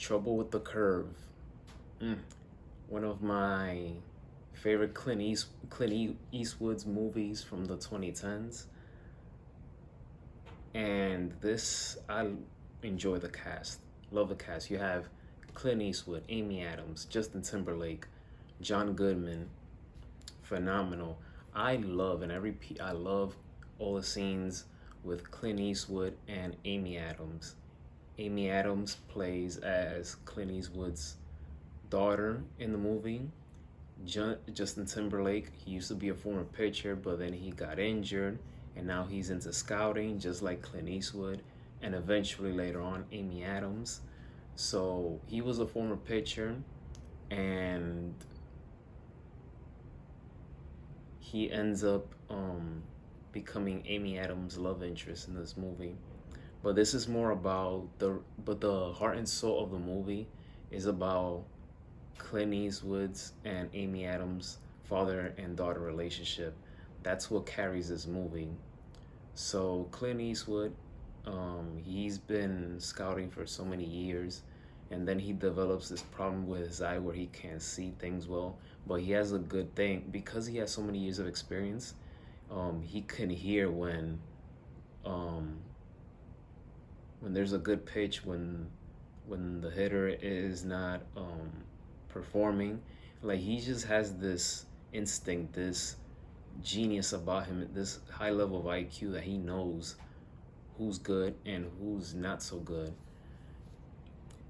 Trouble with the Curve. Mm. One of my favorite Eastwood's movies from the 2010s. And this, I enjoy the cast. Love the cast. You have Clint Eastwood, Amy Adams, Justin Timberlake, John Goodman. Phenomenal. I love all the scenes with Clint Eastwood and Amy Adams. Amy Adams plays as Clint Eastwood's daughter in the movie. Justin Timberlake, he used to be a former pitcher, but then he got injured, and now he's into scouting, just like Clint Eastwood, and eventually later on, Amy Adams. So he was a former pitcher, and he ends up becoming Amy Adams' love interest in this movie. But this is more about the heart and soul of the movie is about Clint Eastwood's and Amy Adams' father and daughter relationship. That's what carries this movie. So Clint Eastwood, he's been scouting for so many years, and then he develops this problem with his eye where he can't see things well. But he has a good thing because he has so many years of experience. He can hear um, when there's a good pitch, when the hitter is not performing. Like he just has this instinct, this genius about him, this high level of IQ that he knows who's good and who's not so good.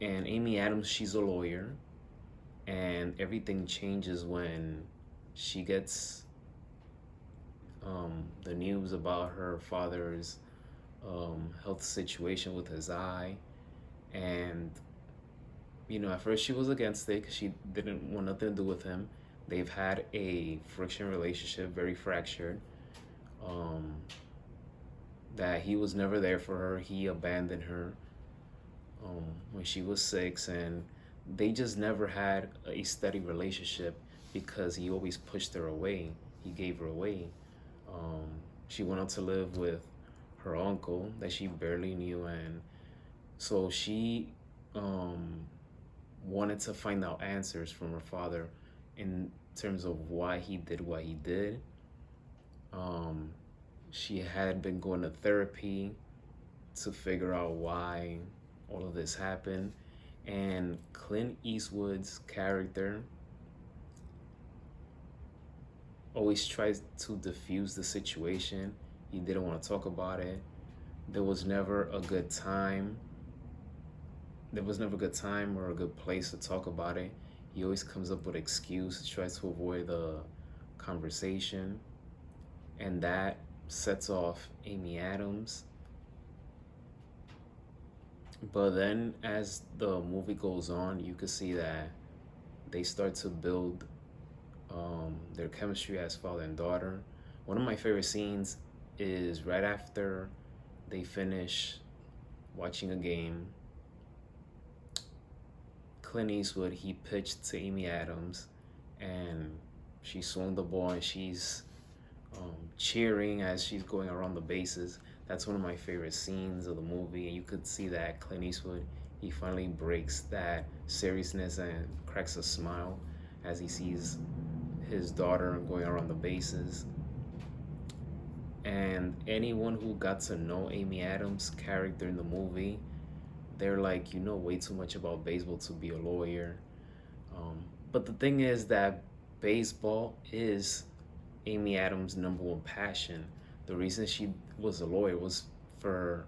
And Amy Adams, she's a lawyer, and everything changes when she gets the news about her father's health situation with his eye. And at first she was against it because she didn't want nothing to do with him. They've had a friction relationship, very fractured. Um, that he was never there for her. He abandoned her when she was 6, and they just never had a steady relationship because he always pushed her away. He gave her away. Um, she went out to live with her uncle that she barely knew, and so she wanted to find out answers from her father in terms of why he did what he did. Um, she had been going to therapy to figure out why all of this happened. And Clint Eastwood's character always tries to diffuse the situation. He didn't want to talk about it. There was never a good time. There was never a good time or a good place to talk about it. He always comes up with an excuse, tries to avoid the conversation. And that sets off Amy Adams. But then as the movie goes on, you can see that they start to build their chemistry as father and daughter. One of my favorite scenes is right after they finish watching a game. Clint Eastwood, he pitched to Amy Adams, and she swung the ball, and she's cheering as she's going around the bases. That's one of my favorite scenes of the movie, and you could see that Clint Eastwood, he finally breaks that seriousness and cracks a smile as he sees his daughter going around the bases. And anyone who got to know Amy Adams' character in the movie, they're like, you know way too much about baseball to be a lawyer. But the thing is that baseball is Amy Adams' number one passion. The reason she was a lawyer was to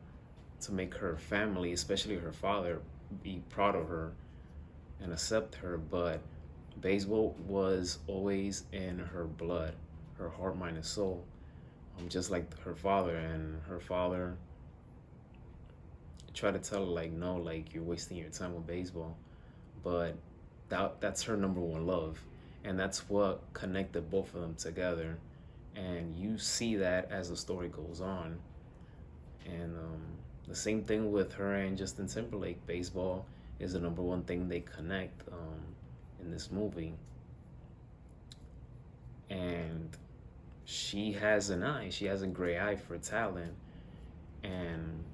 make her family, especially her father, be proud of her and accept her. But baseball was always in her blood, her heart, mind, and soul, just like her father. And her father tried to tell her, like, no, like, you're wasting your time with baseball. But that's her number one love. And that's what connected both of them together. And you see that as the story goes on. And the same thing with her and Justin Timberlake. Baseball is the number one thing they connect in this movie. And she has an eye. She has a gray eye for talent. And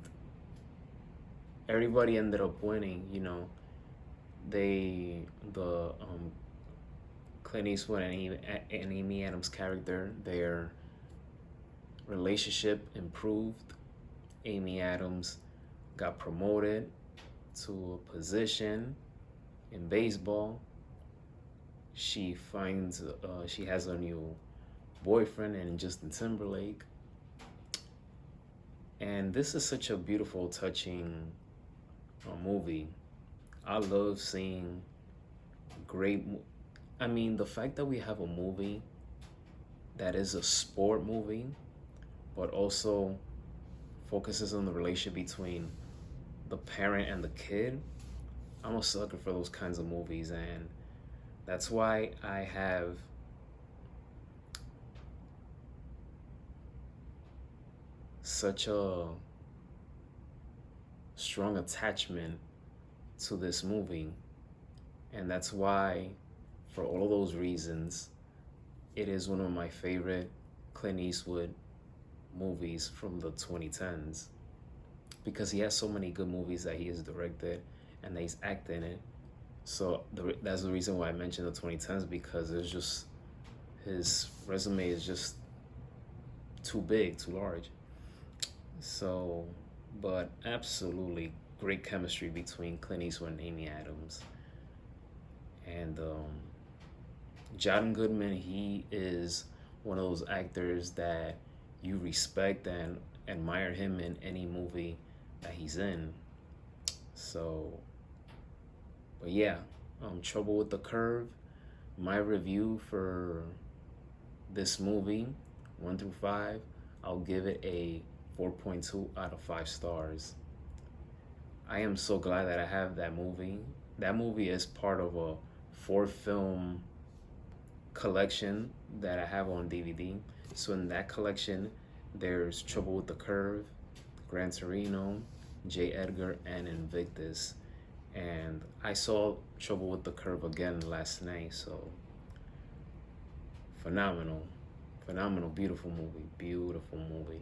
everybody ended up winning, the Clint Eastwood and Amy Adams character, their relationship improved. Amy Adams got promoted to a position in baseball. She has a new boyfriend and Justin Timberlake. And this is such a beautiful, touching movie. I love seeing great. I mean, the fact that we have a movie that is a sport movie, but also focuses on the relationship between the parent and the kid. I'm a sucker for those kinds of movies, and that's why I have such a strong attachment to this movie. And that's why, for all of those reasons, it is one of my favorite Clint Eastwood movies from the 2010s, because he has so many good movies that he has directed and that he's acted in it. So that's the reason why I mentioned the 2010s, because it's just, his resume is just too big, too large. So, but absolutely great chemistry between Clint Eastwood and Amy Adams. And John Goodman, he is one of those actors that you respect and admire him in any movie that he's in. So, but yeah, Trouble with the Curve. My review for this movie, 1 through 5, I'll give it a 4.2 out of 5 stars. I am so glad that I have that movie. That movie is part of a 4-film collection that I have on DVD. So in that collection, there's Trouble with the Curve, Gran Torino, J. Edgar, and Invictus. And I saw Trouble with the Curve again last night, so phenomenal, beautiful movie.